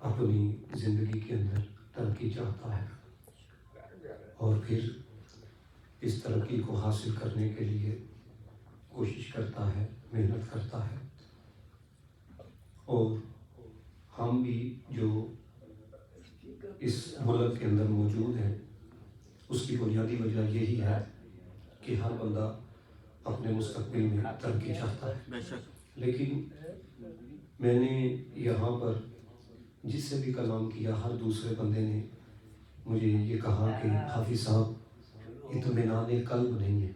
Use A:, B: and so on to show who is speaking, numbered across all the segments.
A: اپنی زندگی کے اندر ترقی چاہتا ہے اور پھر اس ترقی کو حاصل کرنے کے لیے کوشش کرتا ہے، محنت کرتا ہے. اور ہم بھی جو اس ملک کے اندر موجود ہیں اس کی بنیادی وجہ یہی ہے کہ ہر بندہ اپنے مستقبل میں ترقی چاہتا ہے. لیکن میں نے یہاں پر جس سے بھی کلام کیا ہر دوسرے بندے نے مجھے یہ کہا کہ حافظ صاحب اطمینان قلب نہیں ہے،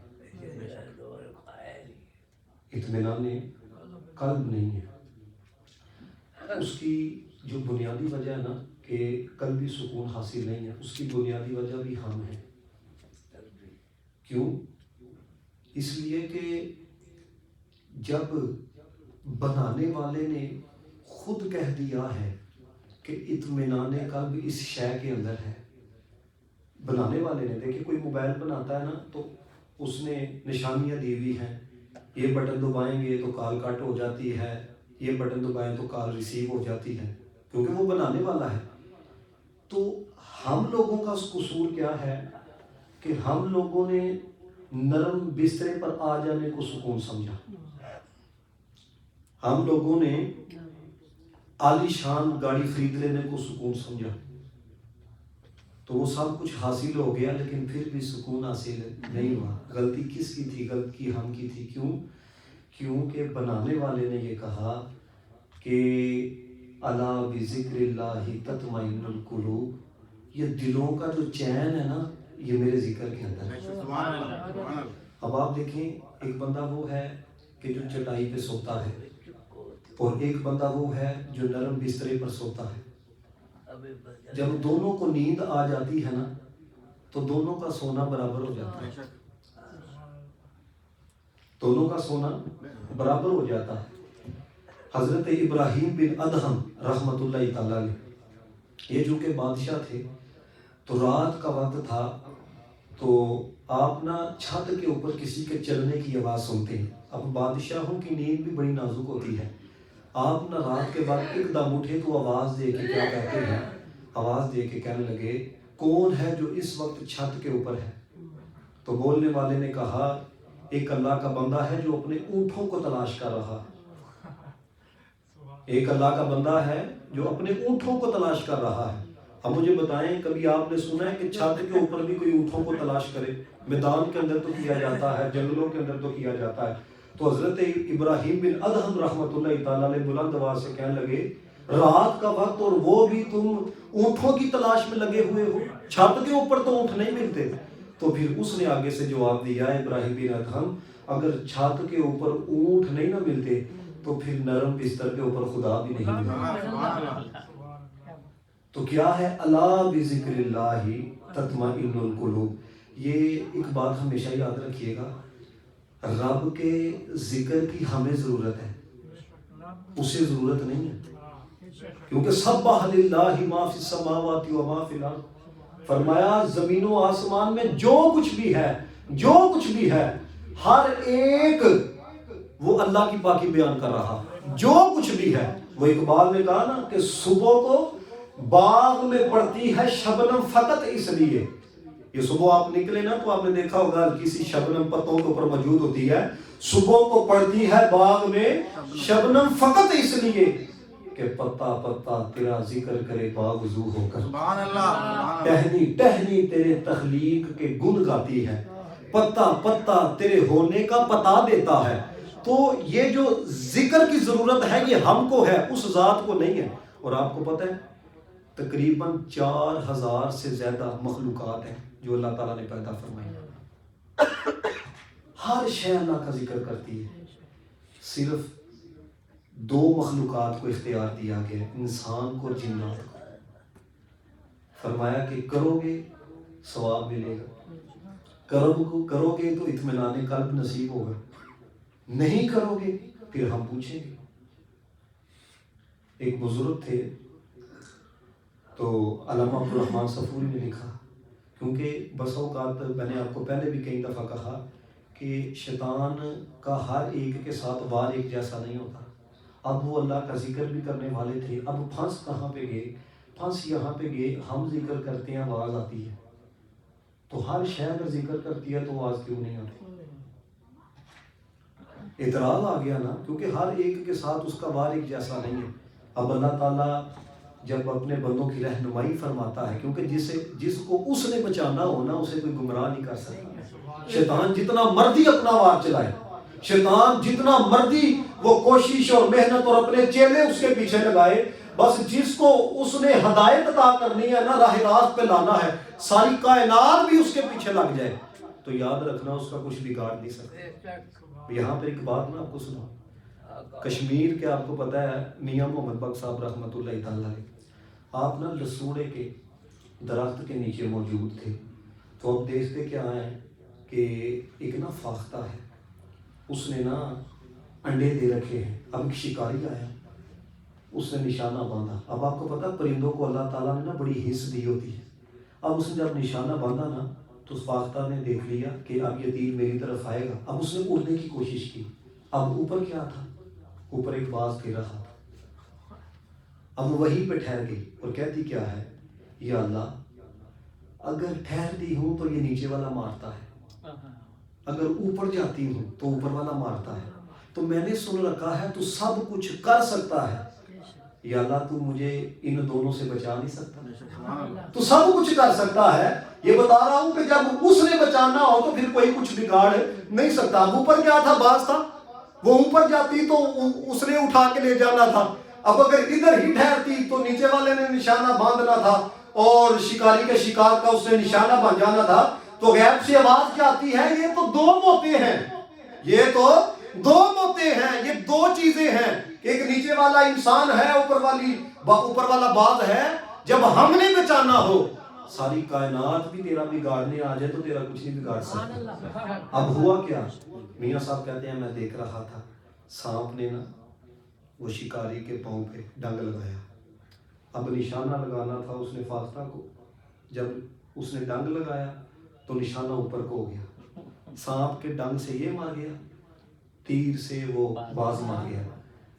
A: اطمینان قلب نہیں ہے. اس کی جو بنیادی وجہ ہے نا کہ قلبی سکون حاصل نہیں ہے، اس کی بنیادی وجہ بھی ہم ہیں. کیوں؟ اس لیے کہ جب بنانے والے نے خود کہہ دیا ہے کہ اطمینان قلب اس شے کے اندر ہے. بنانے والے نے دیکھیں کوئی موبائل بناتا ہے نا تو اس نے نشانیاں دی ہوئی ہیں، یہ بٹن دبائیں گے تو کال کٹ ہو جاتی ہے، یہ بٹن دبائیں تو کال ریسیو ہو جاتی ہے، کیونکہ وہ بنانے والا ہے. تو ہم لوگوں کا قصور کیا ہے کہ ہم لوگوں نے نرم بسترے پر آ جانے کو سکون سمجھا. ہم لوگوں نے عالی شان گاڑی خرید لینے کو سکون سمجھا. تو وہ سب کچھ حاصل ہو گیا لیکن پھر بھی سکون حاصل نہیں ہوا. غلطی کس کی تھی؟ غلطی ہم کی تھی. کیونکہ بنانے والے نے یہ کہا کہ الا بذکر اللہ تطمئن القلوب، یہ دلوں کا جو چین ہے نا یہ میرے ذکر کے اندر ہے. اب آپ دیکھیں ایک بندہ وہ ہے کہ جو چٹائی پہ سوتا ہے اور ایک بندہ وہ ہے جو نرم بسترے پر سوتا ہے. جب دونوں کو نیند آ جاتی ہے نا تو دونوں کا سونا برابر ہو جاتا ہے. دونوں کا سونا برابر ہو جاتا ہے. حضرت ابراہیم بن ادہم رحمۃ اللہ تعالی علیہ یہ جو کہ بادشاہ تھے تو رات کا وقت تھا تو آپ نا چھت کے اوپر کسی کے چلنے کی آواز سنتے ہیں. اب بادشاہوں کی نیند بھی بڑی نازک ہوتی ہے. آپ نا رات کے بعد ایک دم اٹھے تو آواز دے کے کیا کہتے ہیں، آواز دے کے کہنے لگے کون ہے جو اس وقت چھت کے اوپر ہے؟ تو بولنے والے نے کہا ایک اللہ کا بندہ ہے جو اپنے اونٹوں کو تلاش کر رہا. ایک اللہ کا بندہ ہے جو اپنے اونٹوں کو تلاش کر رہا ہے. اب مجھے بتائیں کبھی آپ نے سنا ہے کہ چھت کے اوپر بھی کوئی اونٹوں کو تلاش کرے؟ میدان کے اندر تو کیا جاتا ہے، جنگلوں کے اندر تو کیا جاتا ہے. تو حضرت ابراہیم بن ادہم رحمۃ اللہ تعالیٰ علیہ بلند آواز سے کہنے لگے رات کا وقت اور وہ بھی تم اونٹوں کی تلاش میں لگے ہوئے ہو، چھت کے اوپر تو اونٹ نہیں ملتے. تو پھر اس نے آگے سے جواب دیا ابراہیم بن ادہم اگر چھت کے اوپر اونٹ نہیں نہ ملتے تو پھر نرم بستر کے اوپر خدا بھی نہیں ملتا. تو کیا ہے الا بذکر اللہ تطمئن القلوب. یہ ایک بات ہمیشہ یاد رکھیے گا، رب کے ذکر کی ہمیں ضرورت ہے، اسے ضرورت نہیں ہے. کیونکہ سبح للہ ما فی السماوات و ما فی الارض، فرمایا زمین و آسمان میں جو کچھ بھی ہے ہر ایک وہ اللہ کی پاکی بیان کر رہا. جو کچھ بھی ہے وہ اقبال نے کہا نا کہ صبح کو باغ میں پڑتی ہے شبنم فقط اس لیے. یہ صبح آپ نکلے نا تو آپ نے دیکھا ہوگا کسی شبنم پتوں کے اوپر موجود ہوتی ہے. صبح کو پڑتی ہے باغ میں شبنم فقط اس لیے کہ پتا پتا تیرا ذکر کرے باوضو ہو کر. سبحان اللہ. ٹہنی ٹہنی تیرے تخلیق کے گن گاتی ہے، پتا پتا تیرے ہونے کا پتا دیتا ہے. تو یہ جو ذکر کی ضرورت ہے یہ ہم کو ہے، اس ذات کو نہیں ہے. اور آپ کو پتہ ہے تقریباً 4000 سے زیادہ مخلوقات ہیں جو اللہ تعالیٰ نے پیدا فرمائی. ہر شے اللہ کا ذکر کرتی ہے. صرف 2 مخلوقات کو اختیار دیا گیا، انسان کو اور جنات کو. فرمایا کہ کرو گے ثواب ملے گا، کرو گے تو اطمینان قلب نصیب ہوگا، نہیں کرو گے پھر ہم پوچھیں گے. ایک بزرگ تھے تو علامہ عبدالرحمن صفوری نے لکھا، کیونکہ بس اوقات میں نے آپ کو پہلے بھی کئی دفعہ کہا کہ شیطان کا ہر ایک کے ساتھ وار ایک جیسا نہیں ہوتا. اب وہ اللہ کا ذکر بھی کرنے والے تھے، اب پھنس کہاں پہ گئے؟ پھنس یہاں پہ گئے، ہم ذکر کرتے ہیں آواز آتی ہے، تو ہر شے اگر ذکر کرتی ہے تو آواز کیوں نہیں آتی؟ اعتراض آ گیا نا، کیونکہ ہر ایک کے ساتھ اس کا وار ایک جیسا نہیں ہے۔ اب اللہ تعالیٰ جب اپنے بندوں کی رہنمائی فرماتا ہے، کیونکہ جس کو اس نے بچانا ہو نا، اسے کوئی گمراہ نہیں کر سکتا۔ شیطان جتنا مرضی اپنا وار چلائے، شیطان جتنا مرضی وہ کوشش اور محنت اور اپنے چیلے اس کے پیچھے لگائے، بس جس کو اس نے ہدایت عطا کرنی ہے نا، راہ راست پہ لانا ہے، ساری کائنات بھی اس کے پیچھے لگ جائے تو یاد رکھنا اس کا کچھ بگاڑ نہیں سکتا۔ یہاں پہ ایک بات میں آپ کو سنا، کشمیر کے آپ کو پتہ ہے میاں محمد بخش صاحب رحمۃ اللہ تعالیٰ علیہ، آپ نا لسوڑے کے درخت کے نیچے موجود تھے، تو اب دیکھتے کیا ہیں کہ ایک نا فاختہ ہے، اس نے نا انڈے دے رکھے ہیں، اب ایک شکاری آیا، اس نے نشانہ باندھا۔ اب آپ کو پتا پرندوں کو اللہ تعالیٰ نے نا بڑی حس دی ہوتی ہے، اب اس نے جب نشانہ باندھا نا تو اس فاختہ نے دیکھ لیا کہ اب یہ تیر میری طرف آئے گا، اب اس نے اڑنے کی کوشش کی، اب اوپر کیا تھا؟ اوپر ایک باز پھر رہا تھا، اب وہیں پہ ٹھہر گئی اور کہتی کیا ہے، یا اللہ اگر ٹھہرتی ہوں تو یہ نیچے والا مارتا ہے، اگر اوپر جاتی ہوں تو اوپر والا مارتا ہے، تو میں نے سن رکھا ہے تو سب کچھ کر سکتا ہے، یا اللہ تو مجھے ان دونوں سے بچا نہیں سکتا؟ تو سب کچھ کر سکتا ہے، یہ بتا رہا ہوں کہ جب اس نے بچانا ہو تو پھر کوئی کچھ بگاڑ نہیں سکتا۔ اب اوپر کیا تھا؟ باز تھا، وہ اوپر جاتی تو اس نے اٹھا کے لے جانا تھا، اب اگر ادھر ہی ٹھہرتی تو نیچے والے نے نشانہ باندھنا تھا اور شکاری کے شکار کا اس نے نشانہ باندھ جانا تھا۔ تو غیب سے آواز کیا آتی ہے؟ یہ تو دو موتیں ہیں، یہ تو دو موتیں ہیں، یہ دو چیزیں ہیں، ایک نیچے والا انسان ہے، اوپر والا باز ہے۔ جب ہم نے بچانا ہو، ساری کائنات بھی تیرا بگاڑنے آ جائے تو تیرا کچھ نہیں بگاڑ سکتا۔ اب ہوا کیا؟ میاں صاحب کہتے ہیں میں دیکھ رہا تھا، سانپ نے نا وہ شکاری کے پاؤں پہ ڈنگ لگایا، اب نشانہ لگانا تھا اس نے فاختہ کو، جب اس نے ڈنگ لگایا تو نشانہ اوپر کو ہو گیا، سانپ کے ڈنگ سے یہ مار گیا، تیر سے وہ باز مار گیا،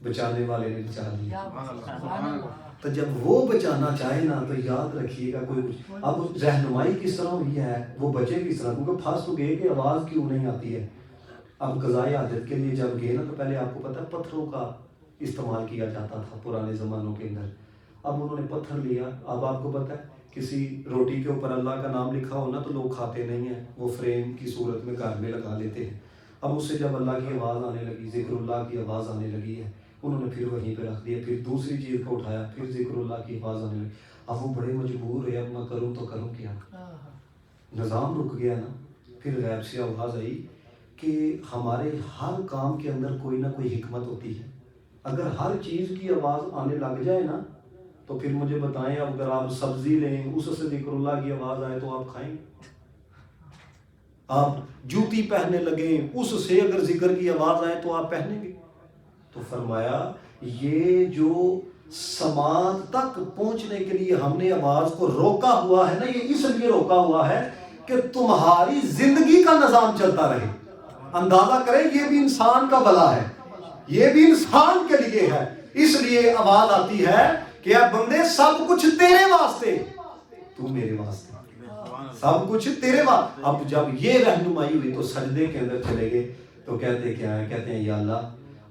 A: بچانے والے نے بچا لیا۔ تو جب وہ بچانا چاہے نا تو یاد رکھیے گا کوئی کچھ۔ اب رہنمائی کس طرح ہوئی ہے، وہ بچے کس طرح، کیونکہ پھنس تو گئے کہ آواز کیوں نہیں آتی ہے۔ اب قضائے حاجت کے لیے جب گئے نا تو پہلے آپ کو پتہ ہے پتھروں کا استعمال کیا جاتا تھا پرانے زمانوں کے اندر، اب انہوں نے پتھر لیا، اب آپ کو پتہ ہے کسی روٹی کے اوپر اللہ کا نام لکھا ہو نا تو لوگ کھاتے نہیں ہیں، وہ فریم کی صورت میں گھر میں لگا لیتے ہیں۔ اب اس سے جب اللہ کی آواز آنے لگی، ذکر اللہ کی آواز آنے لگی ہے، انہوں نے پھر وہیں پہ رکھ دیا، پھر دوسری چیز کو اٹھایا، پھر ذکر اللہ کی آواز آنے لگی۔ اب وہ بڑے مجبور ہوئے، اب میں کروں تو کروں کیا، نظام رک گیا نا۔ پھر غیب سے آواز آئی کہ ہمارے ہر کام کے اندر کوئی نہ کوئی حکمت ہوتی ہے، اگر ہر چیز کی آواز آنے لگ جائے نا تو پھر مجھے بتائیں، اب اگر آپ سبزی لیں اس سے ذکر اللہ کی آواز آئے تو آپ کھائیں گے؟ آپ جوتی پہننے لگیں اس سے اگر ذکر کی آواز آئے تو آپ پہنیں گے؟ تو فرمایا یہ جو سماعت تک پہنچنے کے لیے ہم نے آواز کو روکا ہوا ہے نا، یہ اس لیے روکا ہوا ہے کہ تمہاری زندگی کا نظام چلتا رہے۔ اندازہ کریں یہ بھی انسان کا بلا ہے، یہ بھی انسان کے لیے ہے، اس لیے آواز آتی ہے کہ اے بندے سب کچھ تیرے واسطے، تو میرے واسطے، سب کچھ تیرے واسطے۔ اب جب یہ رہنمائی ہوئی تو سجدے کے اندر چلے گئے تو کہتے کیا ہے؟ کہتے ہیں یا اللہ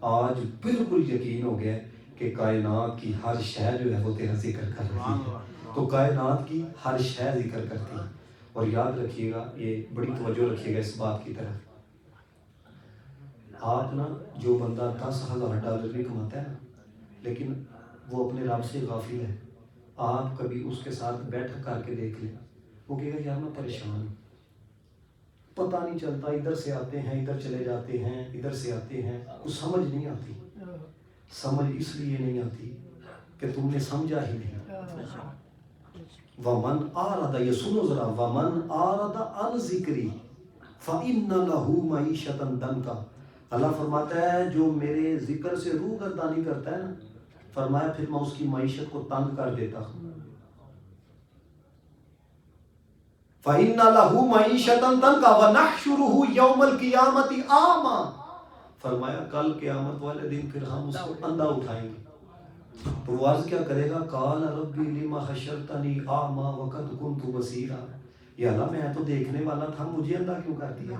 A: آج بالکل یقین ہو گیا کہ کائنات کی ہر شے جو ہے وہ تیرا ذکر کر رہی ہے، تو کائنات کی ہر شے ذکر کرتی ہے۔ اور یاد رکھیے گا، یہ بڑی توجہ رکھیے گا اس بات کی طرف، آپ نا جو بندہ $10,000 بھی کماتا ہے نا لیکن وہ اپنے رب سے غافل ہے، آپ کبھی اس کے ساتھ بیٹھ کر کے دیکھ لیں، وہ کہے گا یار میں پریشان ہوں، پتہ نہیں چلتا، ادھر سے آتے ہیں ادھر چلے جاتے ہیں، ادھر سے آتے ہیں، کچھ سمجھ نہیں آتی۔ سمجھ اس لیے نہیں آتی کہ تم نے سمجھا ہی نہیں۔ وَمَنْ آرَدَ، یہ سنو ذرا، وَمَنْ آرَدَ عَنْ ذِكْرِي فَإِنَّ لَهُ مَعِيشَةً ضَنْكَ، اللہ فرماتا ہے جو میرے ذکر سے روح گردانی کرتا ہے نا، فرمایا پھر میں اس کی معیشت کو تنگ کر دیتا ہوں۔ فَإِنَّ لَهُ مَعِيشَةً ضَنْكَ وَنَحْشُرُهُ يَوْمَ الْقِيَامَةِ أَعْمَى، فرمایا کل قیامت والے دن پھر ہم اس کو اندھا اٹھائیں گے تو وہ عرض کیا کرے گا قال ربی لما حشرتنی اعمی وقد کنت بصیرا، یا اللہ میں تو دیکھنے والا تھا، مجھے اندھا کیوں کر دیا؟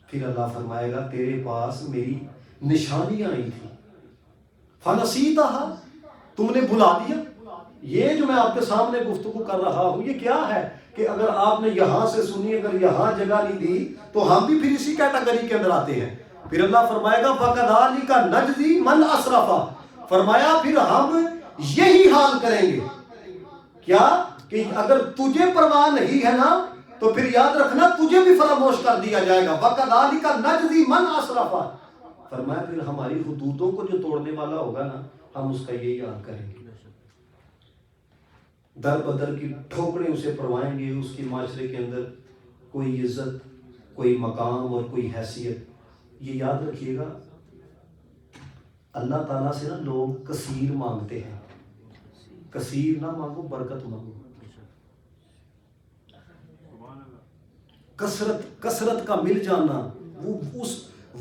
A: پھر اللہ فرمائے گا تیرے پاس میری نشانیاں آئی تھی فنسیتھا، تم نے بھلا دیا۔ یہ جو میں آپ کے سامنے گفتگو کر رہا ہوں یہ کیا ہے کہ اگر آپ نے یہاں سے سنی، اگر یہاں جگہ نہیں دی تو ہم بھی پھر اسی کیٹیگری کے اندر آتے ہیں۔ پھر اللہ فرمائے گا وَكَذَلِكَ نَجْزِي مَنْ أَسْرَفَ، فرمایا پھر ہم یہی حال کریں گے۔ کیا کہ اگر تجھے پرواہ نہیں ہے نا تو پھر یاد رکھنا تجھے بھی فراموش کر دیا جائے گا۔ وَكَذَلِكَ نَجْزِي مَنْ أَسْرَفَ، فرمایا پھر ہماری حدودوں کو جو توڑنے والا ہوگا نا ہم اس کا یہی حال کریں گے، در بدر کی ٹھوکریں اسے پروائیں گے، اس کی معاشرے کے اندر کوئی عزت، کوئی مقام اور کوئی حیثیت۔ یہ یاد رکھیے گا اللہ تعالیٰ سے نا لوگ کثیر مانگتے ہیں، کثیر نہ مانگو، برکت مانگو۔ کثرت کا مل جانا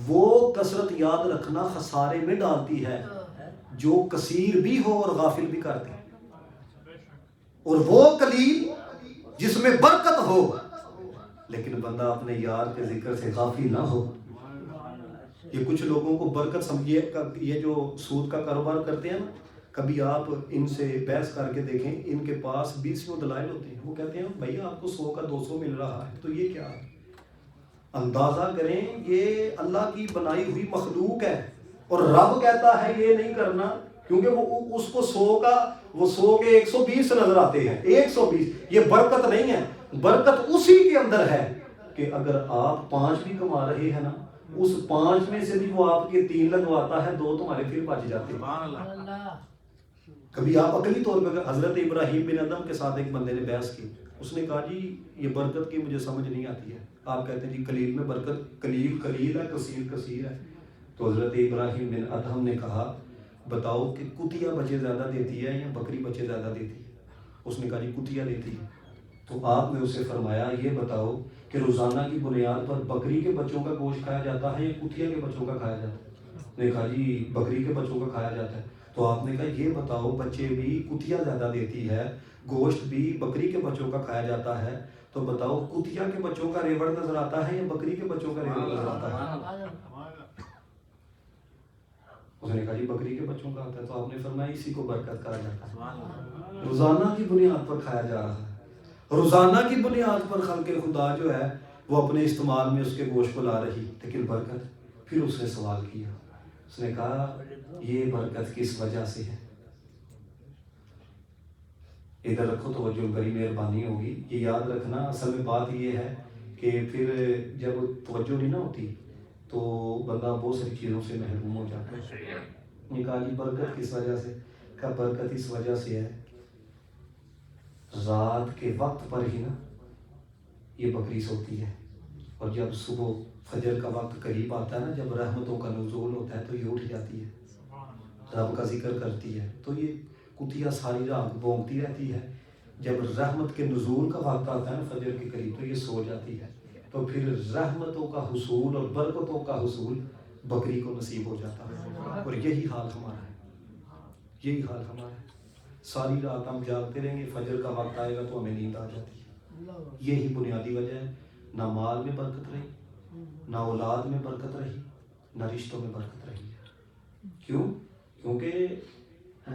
A: وہ کثرت یاد رکھنا خسارے میں ڈالتی ہے، جو کثیر بھی ہو اور غافل بھی کر دے، اور وہ قلیل جس میں برکت ہو لیکن بندہ اپنے یار کے ذکر سے غافل نہ ہو۔ یہ کچھ لوگوں کو برکت سمجھیے، یہ جو سود کا کاروبار کرتے ہیں نا، کبھی آپ ان سے بحث کر کے دیکھیں، ان کے پاس 20 دلائل ہوتے ہیں، وہ کہتے ہیں بھائی آپ کو 100 کا 200 مل رہا ہے تو یہ کیا ہے؟ اندازہ کریں یہ اللہ کی بنائی ہوئی مخلوق ہے، اور رب کہتا ہے یہ نہیں کرنا، کیونکہ وہ اس کو 100 کا، وہ 100 کے 120 نظر آتے ہیں، 120۔ یہ برکت نہیں ہے، برکت اسی کے اندر ہے کہ اگر آپ 5 بھی کما رہے ہیں نا، اس 5 میں سے بھی وہ آپ کے 3 لگواتا ہے، 2 تمہارے پھر بچ جاتے ہیں۔ کبھی آپ عقلی طور پہ حضرت ابراہیم بن ادم کے ساتھ ایک بندے نے بحث کی، اس نے کہا جی یہ برکت کی مجھے سمجھ نہیں آتی ہے، آپ کہتے ہیں جی قلیل میں برکت، قلیل قلیل ہے، کثیر کثیر ہے۔ تو حضرت ابراہیم بن ادم نے کہا بتاؤ کہ کتیا بچے زیادہ دیتی ہے یا بکری بچے زیادہ دیتی ہے؟ اس نے کہا جی کتیا دیتی ہے۔ تو آپ نے اسے فرمایا یہ بتاؤ کہ روزانہ کی بنیاد پر بکری کے بچوں کا گوشت کھایا جاتا ہے یا کتیا کے بچوں کا کھایا جاتا ہے؟ اس نے کہا جی بکری کے بچوں کا کھایا جاتا ہے۔ تو آپ نے کہا یہ بتاؤ بچے بھی کتیا زیادہ دیتی ہے، گوشت بھی بکری کے بچوں کا کھایا جاتا ہے، تو بتاؤ کتیا کے بچوں کا ریوڑ نظر آتا ہے یا بکری کے بچوں کا ریوڑ نظر آتا ہے؟ اس نے کہا جی بکری کے بچوں کا آتا ہے۔ تو آپ نے فرمایا اسی کو برکت کہا جاتا ہے، روزانہ کی بنیاد پر کھایا جا رہا ہے، روزانہ کی بنیاد پر خلق خدا جو ہے وہ اپنے استعمال میں اس کے گوشت کو لا رہی، لیکن برکت۔ پھر اس نے سوال کیا، اس نے کہا یہ برکت کس وجہ سے ہے؟ ادھر رکھو توجہ، بڑی مہربانی ہوگی، یہ یاد رکھنا۔ اصل میں بات یہ ہے کہ پھر جب توجہ نہیں نہ ہوتی تو بندہ بہت ساری چیزوں سے محروم ہو جاتا ہے۔ یہ کہا جی برکت کس وجہ سے؟ کہا برکت اس وجہ سے ہے رات کے وقت پر ہی نا یہ بکری سوتی ہے، اور جب صبح فجر کا وقت قریب آتا ہے نا، جب رحمتوں کا نزول ہوتا ہے تو یہ اٹھ جاتی ہے، رب کا ذکر کرتی ہے، تو یہ کتیا ساری رات بھونکتی رہتی ہے، جب رحمت کے نزول کا وقت آتا ہے نا فجر کے قریب تو یہ سو جاتی ہے، تو پھر رحمتوں کا حصول اور برکتوں کا حصول بکری کو نصیب ہو جاتا ہے۔ اور یہی حال ہمارا ہے، یہی حال ہمارا ہے، ساری رات ہم جاگتے رہیں گے، فجر کا وقت آئے گا تو ہمیں نیند آ جاتی ہے۔ یہی بنیادی وجہ ہے، نہ مال میں برکت رہی، نہ اولاد میں برکت رہی، نہ رشتوں میں برکت رہی ہے۔ کیوں؟ کیونکہ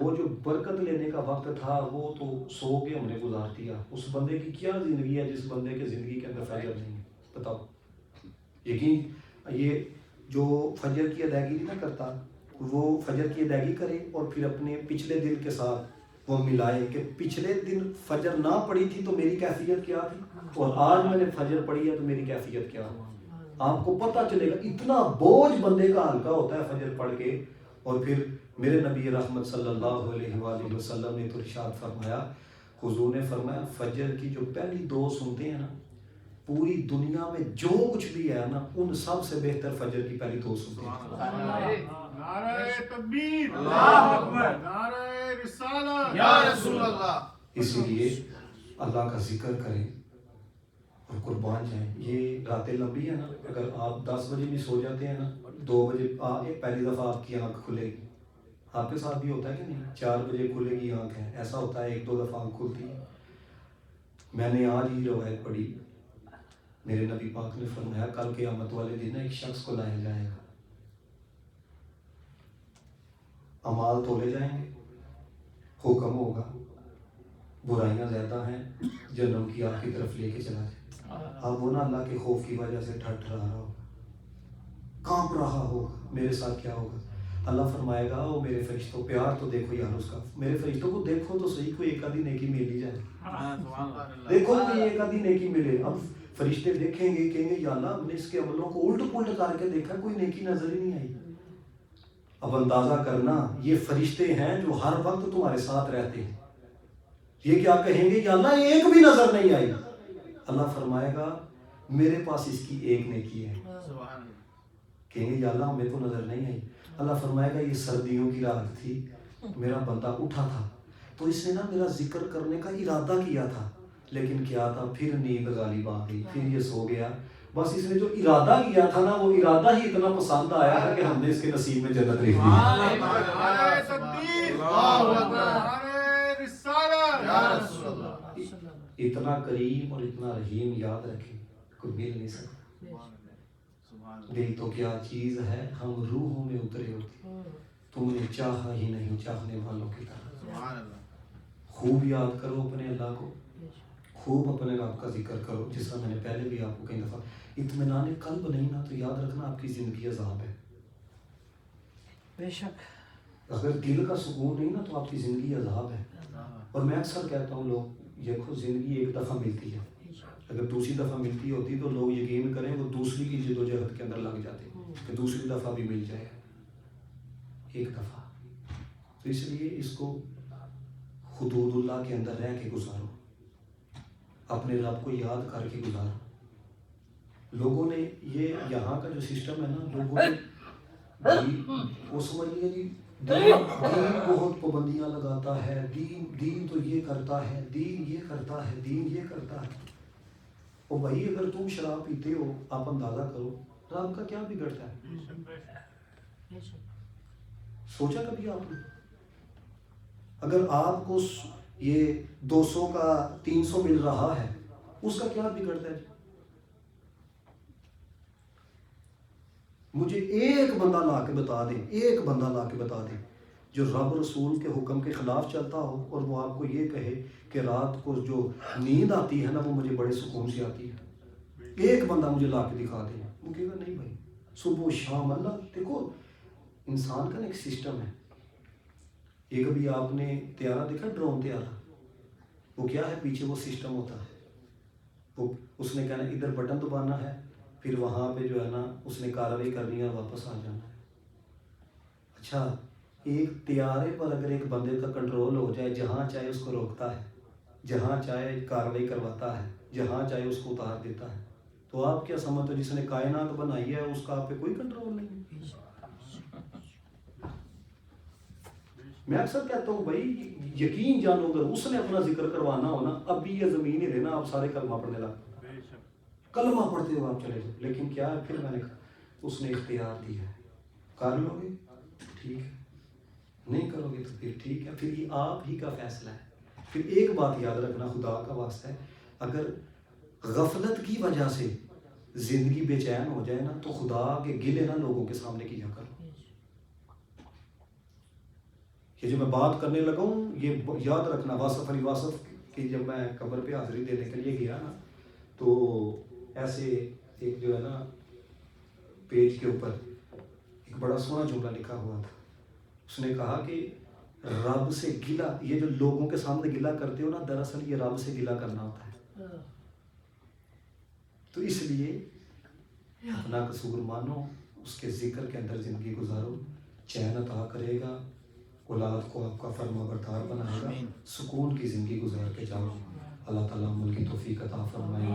A: وہ جو برکت لینے کا وقت تھا وہ تو سو کے ہم نے گزار دیا۔ اس بندے کی کیا زندگی ہے جس بندے کے زندگی کے اندر فجر نہیں ہے؟ بتاؤ۔ یقین یہ جو فجر کی ادائیگی نہ کرتا وہ فجر کی ادائیگی کرے اور پھر اپنے پچھلے دن کے ساتھ وہ ملائے کہ پچھلے دن فجر نہ پڑی تھی تو میری کیفیت کیا تھی، اور آج میں نے فجر پڑھی ہے تو میری کیفیت کیا ہو۔ آپ کو پتہ چلے گا اتنا بوجھ بندے کا ہلکا ہوتا ہے فجر پڑھ کے۔ اور پھر میرے نبی رحمت صلی اللہ علیہ وآلہ وسلم نے تو ارشاد فرمایا، حضور نے فرمایا فجر کی جو پہلی 2 سنتے ہیں نا، پوری دنیا میں جو کچھ بھی ہے نا ان سب سے بہتر فجر کی پہلی 2 سنتے ہیں۔
B: نعرہ تکبیر، اللہ اکبر، نعرہ رسالت یا رسول اللہ۔
A: اسی لیے اللہ کا ذکر کریں، اور قربان جائیں. یہ راتیں لمبی ہیں نا, اگر آپ 10 بجے بھی سو جاتے ہیں نا, 2 بجے پہلی دفعہ آپ کی آنکھ کھلے گی. آپ کے ساتھ بھی ہوتا ہے کہ نہیں؟ 4 بجے کھلے گی آنکھ ہے, ایسا ہوتا ہے 1-2 دفعہ آنکھ کھلتی ہے. میں نے آج ہی روایت پڑھی, میرے نبی پاک نے فرمایا کل قیامت والے دن ایک شخص کو لایا جائے گا, اعمال تولے جائیں گے, حکم ہوگا برائیاں زیادہ ہیں, جنم کی آگ کی طرف لے کے چلا جائے. اب وہ نا اللہ کے خوف کی وجہ سے ٹھٹھ رہا ہوگا, کانپ رہا ہوگا, میرے ساتھ کیا ہوگا. اللہ فرمائے گا او میرے فرشتوں, پیار تو دیکھو یار اس کا, میرے فرشتوں کو دیکھو تو صحیح, کوئی ایک آدھی نیکی مل ہی جائے, دیکھو کوئی ایک آدھی نیکی ملے. اب فرشتے دیکھیں گے, کہیں گے یا اللہ ہم نے اس کے عملوں کو الٹ پلٹ کر کے دیکھا, کوئی نیکی نظر ہی نہیں آئی. اب اندازہ کرنا یہ فرشتے ہیں جو ہر وقت تمہارے ساتھ رہتے ہیں, یہ کیا کہیں گے یا اللہ ایک بھی نظر نہیں آئی. اللہ فرمائے گا میرے پاس اس کی ایک نیکی ہے. کہیں گے یا اللہ ہمیں تو نظر نہیں آئی. اللہ فرمائے گا یہ سردیوں کی رات تھی, میرا بندہ اٹھا تھا تو اس نے نا میرا ذکر کرنے کا ارادہ کیا تھا, لیکن کیا تھا پھر نیند غالب آ گئی, پھر یہ سو گیا. بس اس نے جو ارادہ کیا تھا نا, وہ ارادہ ہی اتنا پسند آیا ہے کہ ہم نے اس کے نصیب میں جنت لکھ دی.
B: نعرہ تکبیر, نعرہ رسالت.
A: اتنا کریم اور اتنا رحیم یاد رکھیں, کوئی مل نہیں سکتا. دل تو کیا چیز ہے, ہم روحوں میں اترے ہوتے, تم نے چاہا ہی نہیں چاہنے والوں کی طرح. خوب یاد کرو اپنے اللہ کو, خوب اپنے رب کا ذکر کرو. جس طرح میں نے پہلے بھی آپ کو کئی دفعہ, اطمینان قلب نہیں نا تو یاد رکھنا آپ کی زندگی عذاب ہے.
C: بے شک.
A: اگر دل کا سکون نہیں نا تو آپ کی زندگی عذاب ہے. اور میں اکثر کہتا ہوں لوگ, دیکھو زندگی ایک دفعہ ملتی ہے, اگر دوسری دفعہ ملتی ہوتی تو لوگ یقین کریں وہ دوسری کی جد و جہد کے اندر لگ جاتے کہ دوسری دفعہ بھی مل جائے. ایک دفعہ تو اس لیے اس کو حدود اللہ کے اندر رہ کے گزارو, اپنے رب کو یاد کر کے گزارو. لوگوں نے یہ یہاں کا جو سسٹم ہے نا, لوگوں نے وہ سمجھ لیا جی دین بہت پابندیاں لگاتا ہے, دین تو یہ کرتا ہے, دین یہ کرتا ہے, دین یہ کرتا ہے. اور بھائی اگر تم شراب پیتے ہو, آپ اندازہ کرو رب کا کیا بگڑتا ہے. سوچا کبھی آپ نے, اگر آپ کو یہ 200 کا 300 مل رہا ہے, اس کا کیا بگڑتا ہے. مجھے ایک بندہ لا کے بتا دیں, ایک بندہ لا کے بتا دیں جو رب رسول کے حکم کے خلاف چلتا ہو اور وہ آپ کو یہ کہے کہ رات کو جو نیند آتی ہے نا وہ مجھے بڑے سکون سے آتی ہے. ایک بندہ مجھے لا کے دکھا دیں. وہ کہے گا نہیں بھائی, صبح و شام اللہ. دیکھو انسان کا نا ایک سسٹم ہے. یہ کبھی آپ نے طیارہ دیکھا, ڈرون طیارہ, وہ کیا ہے پیچھے وہ سسٹم ہوتا ہے, وہ اس نے کہنا ادھر بٹن دبانا ہے, پھر وہاں پہ جو ہے نا اس نے کارروائی کرنی ہے, واپس آ جانا ہے. اچھا ایک طیارے پر اگر ایک بندے کا کنٹرول ہو جائے, جہاں چاہے اس کو روکتا ہے, جہاں چاہے کارروائی کرواتا ہے, جہاں چاہے اس کو اتار دیتا ہے, تو آپ کیا سمجھتے ہو جس نے کائنات بنائی ہے اس کا آپ پہ کوئی کنٹرول نہیں. میں اکثر کہتا ہوں بھائی یقین جانو, اگر اس نے اپنا ذکر کروانا ہو نا, اب بھی یہ زمین ہی دینا, آپ سارے کلمہ پڑھنے لگتے, کلمہ پڑھتے ہو آپ چلے جاؤ. لیکن کیا ہے, پھر میں نے کہا اس نے اختیار دیا ہے, کر لو گے ٹھیک ہے, نہیں کرو گے تو پھر ٹھیک ہے, پھر یہ آپ ہی کا فیصلہ ہے. پھر ایک بات یاد رکھنا خدا کا واسطہ ہے, اگر غفلت کی وجہ سے زندگی بے چین ہو جائے نا تو خدا کے گلے نا لوگوں کے سامنے کیا کرو. یہ جو میں بات کرنے لگا ہوں یہ یاد رکھنا. واصف علی واصف کی جب میں قبر پہ حاضری دینے کے لیے گیا نا, تو ایسے ایک جو ہے نا پیج کے اوپر ایک بڑا سونا جملہ لکھا ہوا تھا. اس نے کہا کہ رب سے گلہ, یہ جو لوگوں کے سامنے گلہ کرتے ہو نا, دراصل یہ رب سے گلہ کرنا ہوتا ہے. تو اس لیے اپنا قصور مانو, اس کے ذکر کے اندر زندگی گزارو, چین عطا کرے گا, اولاد کو آپ کا فرما بردار بنائے گا, سکون کی زندگی گزار کے جاؤ. اللہ تعالیٰ عمل کی توفیق عطا فرمائے.